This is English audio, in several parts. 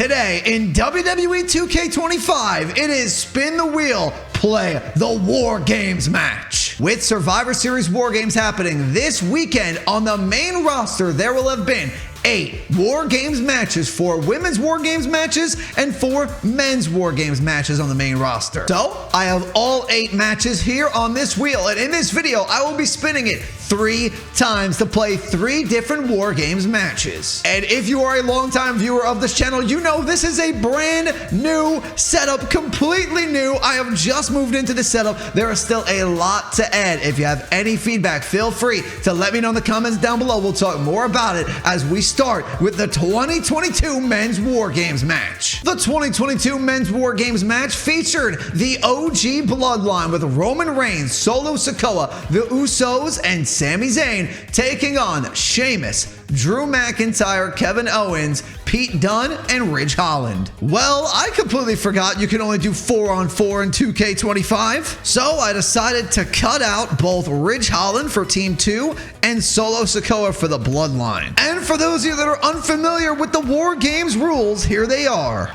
Today in WWE 2K25, it is Spin the Wheel, Play the War Games match. With Survivor Series War Games happening this weekend on the main roster, there will have been 8 War Games matches, 4 women's War Games matches, and 4 men's War Games matches on the main roster. So, I have all 8 matches here on this wheel, and in this video, I will be spinning it 3 times to play 3 different War Games matches. And if you are a longtime viewer of this channel, you know this is a brand new setup, completely new. I have just moved into the setup. There is still a lot to add. If you have any feedback, feel free to let me know in the comments down below. We'll talk more about it as we start with the 2022 Men's War Games match. The 2022 Men's War Games match featured the OG Bloodline with Roman Reigns, Solo Sikoa, the Usos, and Sami Zayn taking on Sheamus, Drew McIntyre, Kevin Owens, Pete Dunne, and Ridge Holland. Well, I completely forgot you can only do 4-on-4 in 2K25, so I decided to cut out both Ridge Holland for Team 2 and Solo Sikoa for the Bloodline. And for those of you that are unfamiliar with the War Games rules, here they are.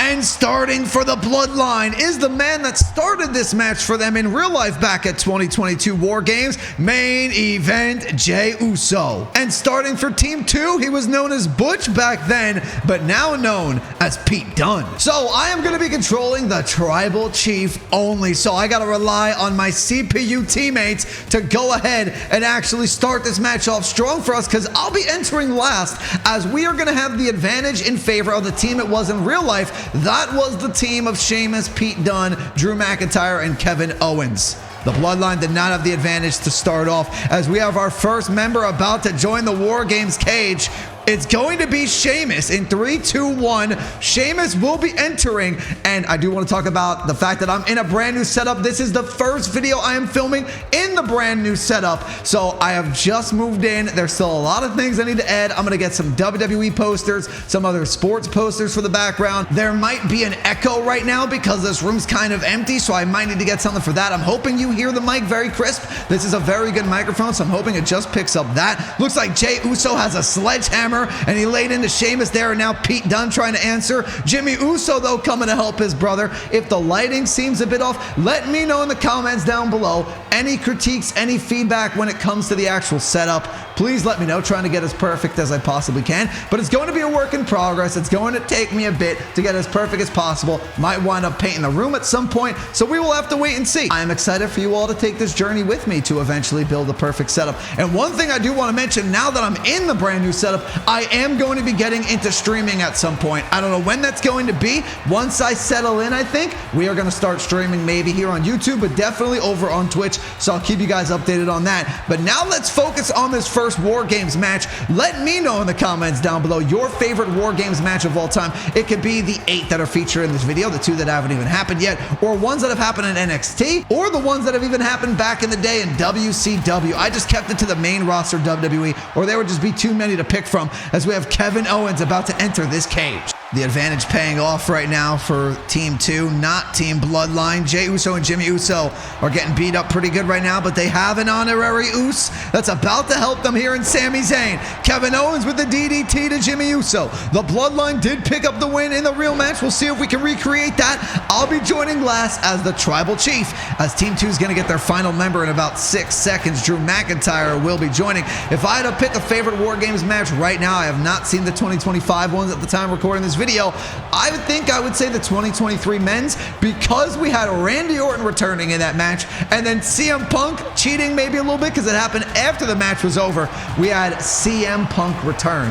And starting for the Bloodline is the man that started this match for them in real life back at 2022 War Games, main event Jey Uso. And starting for Team 2, he was known as Butch back then, but now known as Pete Dunne. So I am going to be controlling the Tribal Chief only, so I got to rely on my CPU teammates to go ahead and actually start this match off strong for us, because I'll be entering last, as we are going to have the advantage in favor of the team it was in real life. That was the team of Sheamus, Pete Dunne, Drew McIntyre, and Kevin Owens. The Bloodline did not have the advantage to start off, as we have our first member about to join the War Games cage. It's going to be Sheamus in 3, 2, 1. Sheamus will be entering, and I do want to talk about the fact that I'm in a brand new setup. This is the first video I am filming in the brand new setup, so I have just moved in. There's still a lot of things I need to add. I'm going to get some WWE posters, some other sports posters for the background. There might be an echo right now because this room's kind of empty, so I might need to get something for that. I'm hoping you hear the mic very crisp. This is a very good microphone, so I'm hoping it just picks up that. Looks like Jey Uso has a sledgehammer, and he laid into Sheamus there, and now Pete Dunne trying to answer. Jimmy Uso, though, coming to help his brother. If the lighting seems a bit off, let me know in the comments down below. Any critiques, any feedback when it comes to the actual setup, please let me know. Trying to get as perfect as I possibly can, but it's going to be a work in progress. It's going to take me a bit to get as perfect as possible. Might wind up painting the room at some point, so we will have to wait and see. I am excited for you all to take this journey with me to eventually build the perfect setup. And one thing I do want to mention, now that I'm in the brand new setup, I am going to be getting into streaming at some point. I don't know when that's going to be. Once I settle in, I think we are going to start streaming, maybe here on YouTube, but definitely over on Twitch, so I'll keep you guys updated on that. But now let's focus on this first War Games match. Let me know in the comments down below your favorite War Games match of all time. It could be the 8 that are featured in this video, the 2 that haven't even happened yet, or ones that have happened in NXT, or the ones that have even happened back in the day in WCW. I just kept it to the main roster of WWE, or there would just be too many to pick from, as we have Kevin Owens about to enter this cage. The advantage paying off right now for Team 2, not Team Bloodline. Jey Uso and Jimmy Uso are getting beat up pretty good right now, but they have an honorary Us that's about to help them here in Sami Zayn. Kevin Owens with the DDT to Jimmy Uso. The Bloodline did pick up the win in the real match. We'll see if we can recreate that. I'll be joining last as the Tribal Chief, as Team 2 is going to get their final member in about 6 seconds. Drew McIntyre will be joining. If I had to pick a favorite War Games match right now, I have not seen the 2025 ones at the time recording this video. I think I would say the 2023 men's, because we had Randy Orton returning in that match, and then CM Punk cheating maybe a little bit because it happened after the match was over. We had CM Punk return.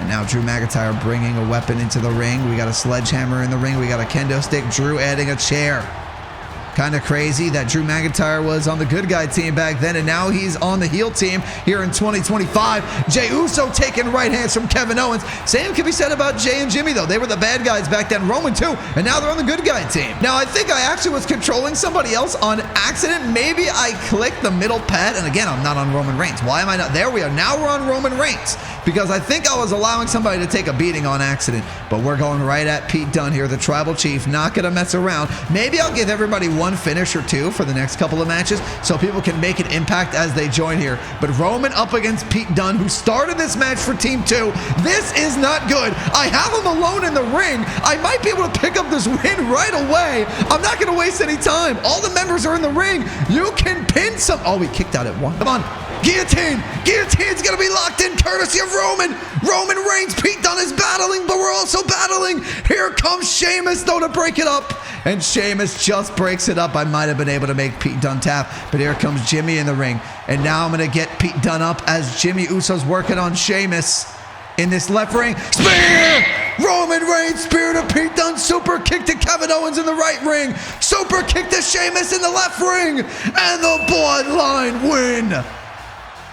And now Drew McIntyre bringing a weapon into the ring. We got a sledgehammer in the ring. We got a kendo stick. Drew adding a chair. Kind of crazy that Drew McIntyre was on the good guy team back then, and now he's on the heel team here in 2025. Jey Uso taking right hands from Kevin Owens. Same can be said about Jey and Jimmy, though. They were the bad guys back then. Roman too, and now they're on the good guy team. Now, I think I actually was controlling somebody else on accident. Maybe I clicked the middle pad, and again, I'm not on Roman Reigns. Why am I not? There we are. Now we're on Roman Reigns. because I think I was allowing somebody to take a beating on accident. But we're going right at Pete Dunne here, the Tribal Chief. Not going to mess around. Maybe I'll give everybody one finish or two for the next couple of matches so people can make an impact as they join here. But Roman up against Pete Dunne, who started this match for Team 2. This is not good. I have him alone in the ring. I might be able to pick up this win right away. I'm not going to waste any time. All the members are in the ring. You can pin some. Oh, we kicked out at one. Come on. Guillotine! Guillotine's gonna be locked in courtesy of Roman! Roman Reigns, Pete Dunne is battling, but we're also battling! Here comes Sheamus, though, to break it up! And Sheamus just breaks it up. I might have been able to make Pete Dunne tap, but here comes Jimmy in the ring. And now I'm gonna get Pete Dunne up as Jimmy Uso's working on Sheamus. In this left ring, spear! Roman Reigns, spear to Pete Dunne, super kick to Kevin Owens in the right ring, super kick to Sheamus in the left ring, and the Bloodline win!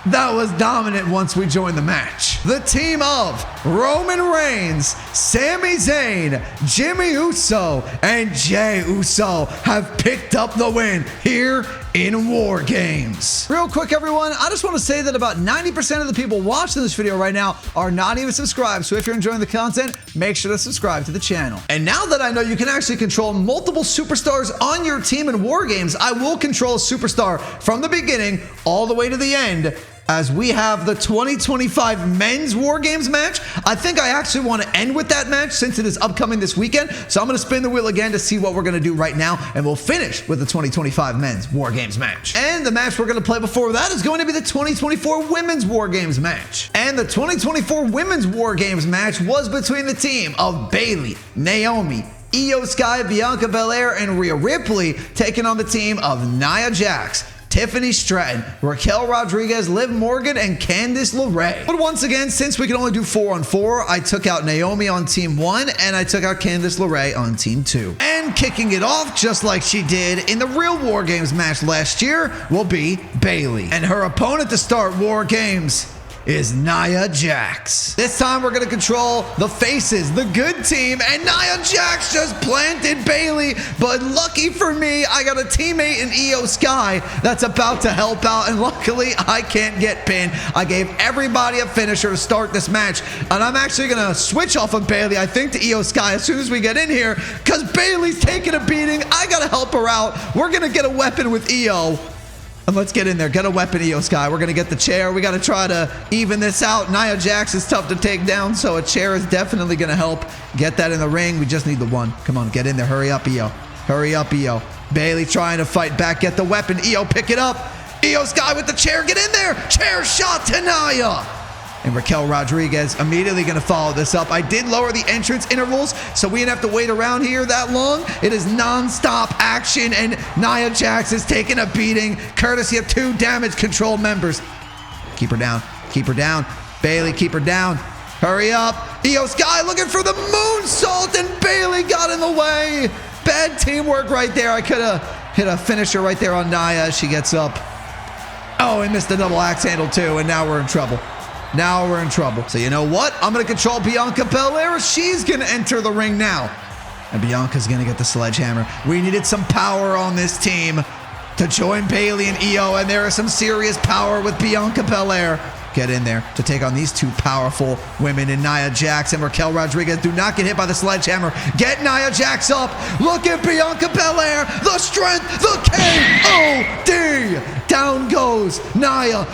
That was dominant once we joined the match. The team of Roman Reigns, Sami Zayn, Jimmy Uso, and Jey Uso have picked up the win here in War Games. Real quick, everyone, I just want to say that about 90% of the people watching this video right now are not even subscribed. So if you're enjoying the content, make sure to subscribe to the channel. And now that I know you can actually control multiple superstars on your team in War Games, I will control a superstar from the beginning all the way to the end, as we have the 2025 Men's War Games match. I think I actually want to end with that match since it is upcoming this weekend. So I'm going to spin the wheel again to see what we're going to do right now. And we'll finish with the 2025 Men's War Games match. And the match we're going to play before that is going to be the 2024 Women's War Games match. And the 2024 Women's War Games match was between the team of Bayley, Naomi, Io Sky, Bianca Belair, and Rhea Ripley, taking on the team of Nia Jax, Tiffany Stratton, Raquel Rodriguez, Liv Morgan, and Candice LeRae. But once again, since we can only do 4-on-4, I took out Naomi on Team 1, and I took out Candice LeRae on Team 2. And kicking it off, just like she did in the real War Games match last year, will be Bayley. And her opponent to start War Games is Nia Jax. This time we're going to control the faces, the good team, and Nia Jax just planted Bayley, but lucky for me, I got a teammate in Io Sky that's about to help out, and luckily I can't get pinned. I gave everybody a finisher to start this match, and I'm actually going to switch off of Bayley, I think, to Io Sky as soon as we get in here, because Bayley's taking a beating. I got to help her out. We're going to get a weapon with Io. And let's get in there. Get a weapon, Io Sky. We're going to get the chair. We got to try to even this out. Nia Jax is tough to take down, so a chair is definitely going to help. Get that in the ring. We just need the one. Come on, get in there. Hurry up, Io. Hurry up, Io. Bayley trying to fight back. Get the weapon. Io, pick it up. Io Sky with the chair. Get in there. Chair shot to Nia. And Raquel Rodriguez immediately going to follow this up. I did lower the entrance intervals, so we didn't have to wait around here that long. It is non-stop action, and Nia Jax is taking a beating, courtesy of 2 damage control members. Keep her down. Keep her down. Bayley, keep her down. Hurry up. Io Sky looking for the moonsault, and Bayley got in the way. Bad teamwork right there. I could have hit a finisher right there on Nia as she gets up. Oh, and missed the double axe handle too, and now we're in trouble. Now we're in trouble. So you know what? I'm going to control Bianca Belair. She's going to enter the ring now. And Bianca's going to get the sledgehammer. We needed some power on this team to join Bayley and Io, and there is some serious power with Bianca Belair. Get in there to take on these 2 powerful women in Nia Jax and Raquel Rodriguez. Do not get hit by the sledgehammer. Get Nia Jax up. Look at Bianca Belair. The strength, the KOD. Down goes Nia.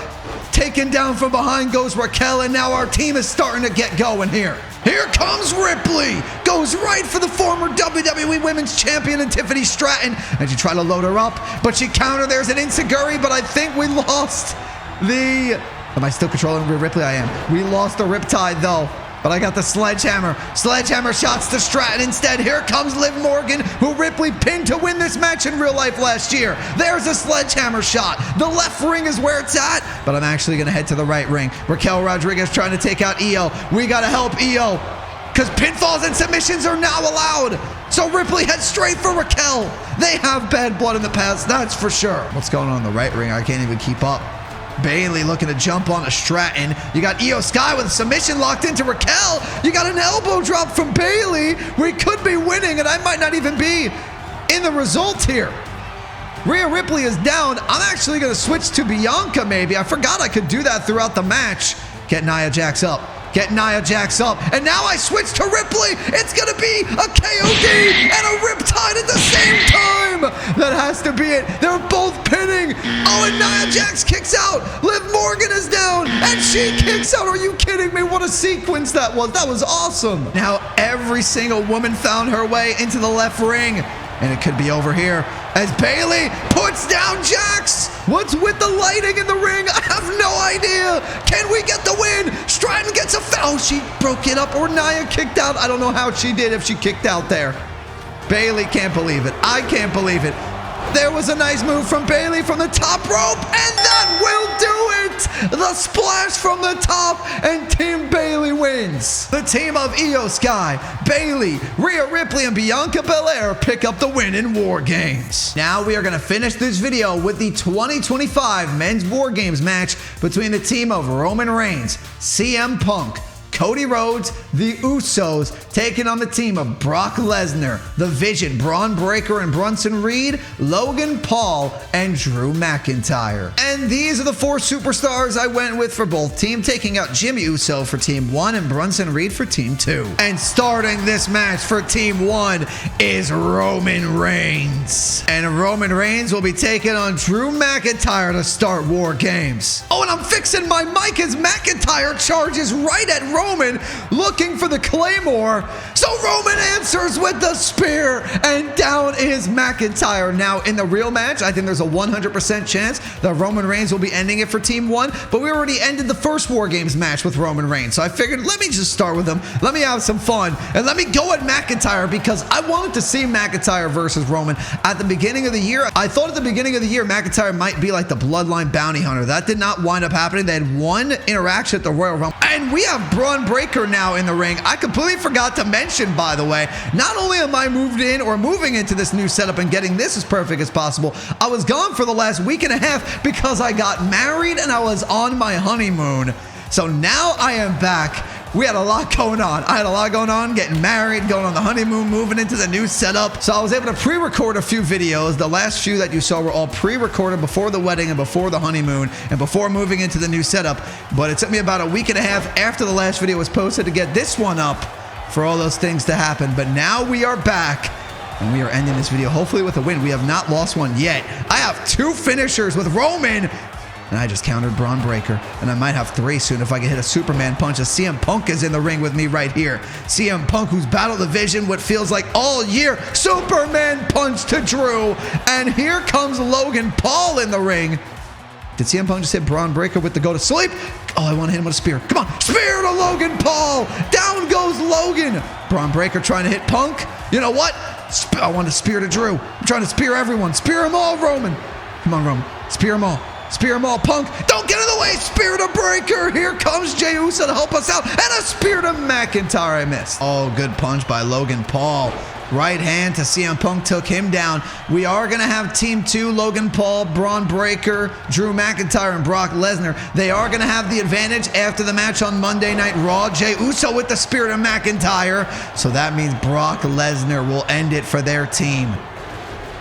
Taken down from behind goes Raquel, and now our team is starting to get going here. Here comes Ripley. Goes right for the former WWE Women's Champion and Tiffany Stratton. And she tried to load her up, but she countered. There's an Insiguri, but I think we lost the... Am I still controlling Ripley? I am. We lost the Riptide, though. But I got the sledgehammer. Sledgehammer shots to Stratton instead. Here comes Liv Morgan, who Ripley pinned to win this match in real life last year. There's a sledgehammer shot. The left ring is where it's at, but I'm actually going to head to the right ring. Raquel Rodriguez trying to take out Io. We got to help Io, because pinfalls and submissions are now allowed. So Ripley heads straight for Raquel. They have bad blood in the past, that's for sure. What's going on in the right ring? I can't even keep up. Bayley looking to jump on a Stratton. You got Io Sky with a submission locked into Raquel. You got an elbow drop from Bayley. We could be winning, and I might not even be in the result here. Rhea Ripley is down. I'm actually going to switch to Bianca maybe. I forgot I could do that throughout the match. Get Nia Jax up. Get Nia Jax up. And now I switch to Ripley. It's going to be a KOD and a Riptide at the same time. That has to be it. They're both pinning. Oh, and Nia Jax kicks out. Liv Morgan is down. And she kicks out. Are you kidding me? What a sequence that was. That was awesome. Now every single woman found her way into the left ring. And it could be over here as Bayley puts down Jax. What's with the lighting in the ring? I have no idea. Can we get the win? Stratton gets a foul. Oh, she broke it up, or Nia kicked out. I don't know how she did if she kicked out there. Bayley can't believe it. I can't believe it. There was a nice move from Bayley from the top rope, and that will do it! The splash from the top, and Team Bayley wins. The team of Io Sky, Bayley, Rhea Ripley, and Bianca Belair pick up the win in War Games. Now we are going to finish this video with the 2025 Men's War Games match between the team of Roman Reigns, CM Punk, Cody Rhodes, the Usos, taking on the team of Brock Lesnar, The Vision, Braun Breaker and Bronson Reed, Logan Paul, and Drew McIntyre. And these are the 4 superstars I went with for both teams, taking out Jimmy Uso for Team 1 and Bronson Reed for Team 2. And starting this match for Team 1 is Roman Reigns. And Roman Reigns will be taking on Drew McIntyre to start War Games. Oh, and I'm fixing my mic as McIntyre charges right at Roman, looking for the Claymore. So Roman answers with the spear, and down is McIntyre. Now, in the real match, I think there's a 100% chance that Roman Reigns will be ending it for Team 1, but we already ended the first War Games match with Roman Reigns. So I figured, let me just start with him. Let me have some fun, and let me go at McIntyre because I wanted to see McIntyre versus Roman. At the beginning of the year, I thought at the beginning of the year, McIntyre might be like the Bloodline bounty hunter. That did not wind up happening. They had one interaction at the Royal Rumble, and we have Braun Breaker now in the ring. I completely forgot to mention, by the way, not only am I moving into this new setup and getting this as perfect as possible, I was gone for the last week and a half because I got married and I was on my honeymoon. So now I am back. We had a lot going on. I had a lot going on, getting married, going on the honeymoon, moving into the new setup. So I was able to pre-record a few videos. The last few that you saw were all pre-recorded before the wedding and before the honeymoon and before moving into the new setup. But it took me about a week and a half after the last video was posted to get this one up for all those things to happen. But now we are back. And we are ending this video hopefully with a win. We have not lost one yet. I have 2 finishers with Roman. And I just countered Braun Breaker. And I might have 3 soon if I can hit a Superman punch. As CM Punk is in the ring with me right here. CM Punk, who's battled the Vision what feels like all year. Superman punch to Drew. And here comes Logan Paul in the ring. Did CM Punk just hit Braun Breaker with the go to sleep? Oh, I want to hit him with a spear. Come on. Spear to Logan Paul. Down goes Logan. Braun Breaker trying to hit Punk. You know what? I want to spear to Drew. I'm trying to spear everyone. Spear them all, Roman. Come on, Roman. Spear them all. Spear them all. Punk, don't get in the way. Spear to Breaker. Here comes Jey Uso to help us out. And a spear to McIntyre. I missed. Oh, good punch by Logan Paul. Right hand to CM Punk took him down. We are going to have Team 2, Logan Paul, Braun Breaker, Drew McIntyre, and Brock Lesnar. They are going to have the advantage after the match on Monday Night Raw. Jey Uso with the spear to McIntyre. So that means Brock Lesnar will end it for their team.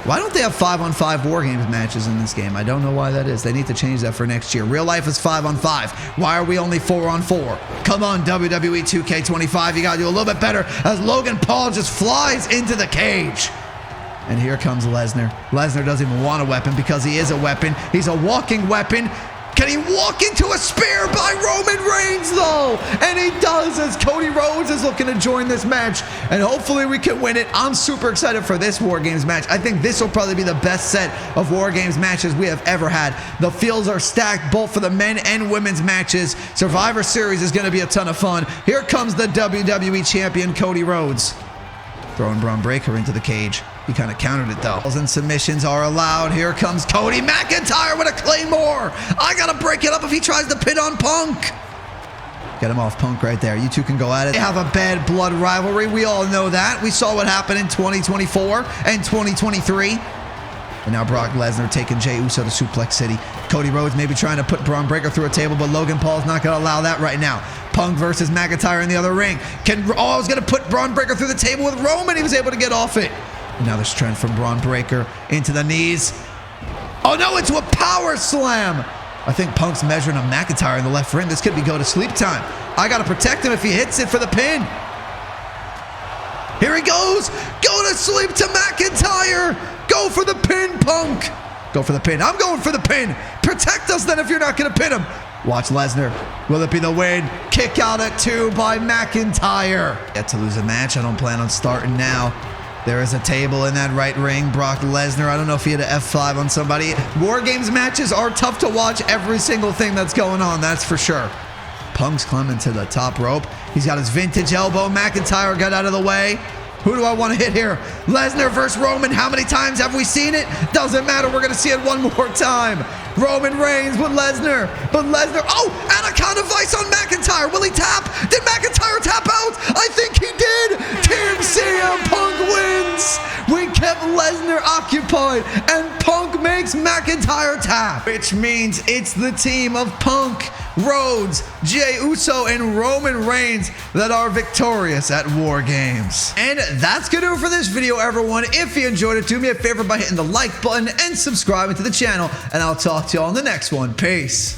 Why don't they have 5-on-5 War Games matches in this game? I don't know why that is. They need to change that for next year. Real life is 5-on-5. Why are we only 4-on-4? Come on, WWE 2K25. You got to do a little bit better as Logan Paul just flies into the cage. And here comes Lesnar. Lesnar doesn't even want a weapon because he is a weapon. He's a walking weapon. Can he walk into a spear by Roman Reigns, though? And he does, as Cody Rhodes is looking to join this match. And hopefully we can win it. I'm super excited for this War Games match. I think this will probably be the best set of War Games matches we have ever had. The fields are stacked both for the men and women's matches. Survivor Series is going to be a ton of fun. Here comes the WWE Champion, Cody Rhodes. Throwing Braun Breaker into the cage. He kind of countered it, though. And submissions are allowed. Here comes Cody McIntyre with a Claymore. I got to break it up if he tries to pin on Punk. Get him off Punk right there. You two can go at it. They have a bad blood rivalry. We all know that. We saw what happened in 2024 and 2023. And now Brock Lesnar taking Jey Uso to Suplex City. Cody Rhodes maybe trying to put Braun Breaker through a table, but Logan Paul's not going to allow that right now. Punk versus McIntyre in the other ring. I was going to put Braun Breaker through the table with Roman. He was able to get off it. And now there's trend from Braun Breaker into the knees. Oh no, into a power slam. I think Punk's measuring a McIntyre in the left ring. This could be go to sleep time. I got to protect him if he hits it for the pin. Here he goes. Go to sleep to McIntyre. Go for the pin, Punk. Go for the pin. I'm going for the pin. Protect us then if you're not going to pin him. Watch Lesnar. Will it be the win? Kick out at 2 by McIntyre. Yet to lose a match. I don't plan on starting now. There is a table in that right ring. Brock Lesnar. I don't know if he had an F5 on somebody. War Games matches are tough to watch every single thing that's going on. That's for sure. Punk's climbing to the top rope. He's got his vintage elbow. McIntyre got out of the way. Who do I want to hit here? Lesnar versus Roman. How many times have we seen it? Doesn't matter. We're going to see it one more time. Roman Reigns with Lesnar. But Lesnar. Oh, Anaconda Vice on McIntyre. Will he tap? Did McIntyre tap out? I think he did. Team CM Punk wins. We kept Lesnar occupied. And Punk makes McIntyre tap. Which means it's the team of Punk, Rhodes, Jey Uso, and Roman Reigns that are victorious at War Games. And that's gonna do it for this video, everyone. If you enjoyed it, do me a favor by hitting the like button and subscribing to the channel, and I'll talk to you all in the next one. Peace.